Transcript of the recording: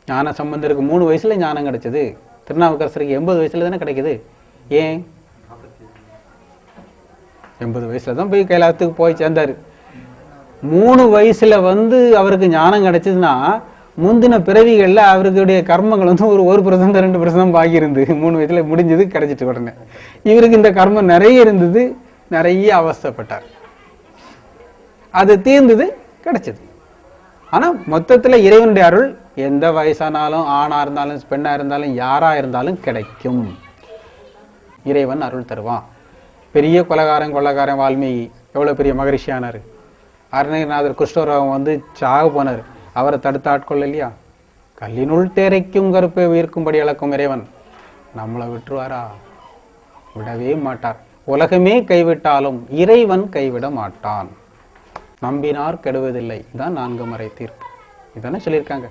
ஞான சம்பந்தருக்கு 3 வயசுல ஞானம் கிடைச்சது, திருநாவுக்கரசருக்கு 80 வயசுல தானே கிடைக்குது. ஏன் 80 வயசுல தான் போய் கைலாசத்துக்கு போய் சேர்ந்தாரு. 3 வயசுல அவருக்கு ஞானம் கிடைச்சதுன்னா முந்தின பிறவிகள்ல அவருடைய கர்மங்கள் 1% 2% பாக்கி இருந்து 3 வயசுல முடிஞ்சது, கிடைச்சிட்டு உடனே. இவருக்கு இந்த கர்மம் நிறைய இருந்தது, நிறைய அவஸ்தைப்பட்டார். அது தீர்ந்தது, கிடைச்சது. ஆனா மொத்தத்துல இறைவனுடைய அருள் எந்த வயசானாலும், ஆணா இருந்தாலும் பெண்ணா இருந்தாலும் யாரா இருந்தாலும் கிடைக்கும். இறைவன் அருள் தருவான். பெரிய கொள்ளக்காரன் வால்மீகி எவ்வளவு பெரிய மகரிஷியானாரு. அருணகிரிநாதர் குஷ்டரோகம் சாக போனார், அவரை தடுத்து ஆட்கொள்ள இல்லையா? கல்லினுள் தேரைக்கும் கருப்பை உயிர்க்கும்படி அளக்கும் இறைவன் நம்மளை விட்டுருவாரா? விடவே மாட்டார். உலகமே கைவிட்டாலும் இறைவன் கைவிட மாட்டான். நம்பினார் கெடுவதில்லை. இதான் 4 மறை தீர்ப்பு. இதானே சொல்லியிருக்காங்க.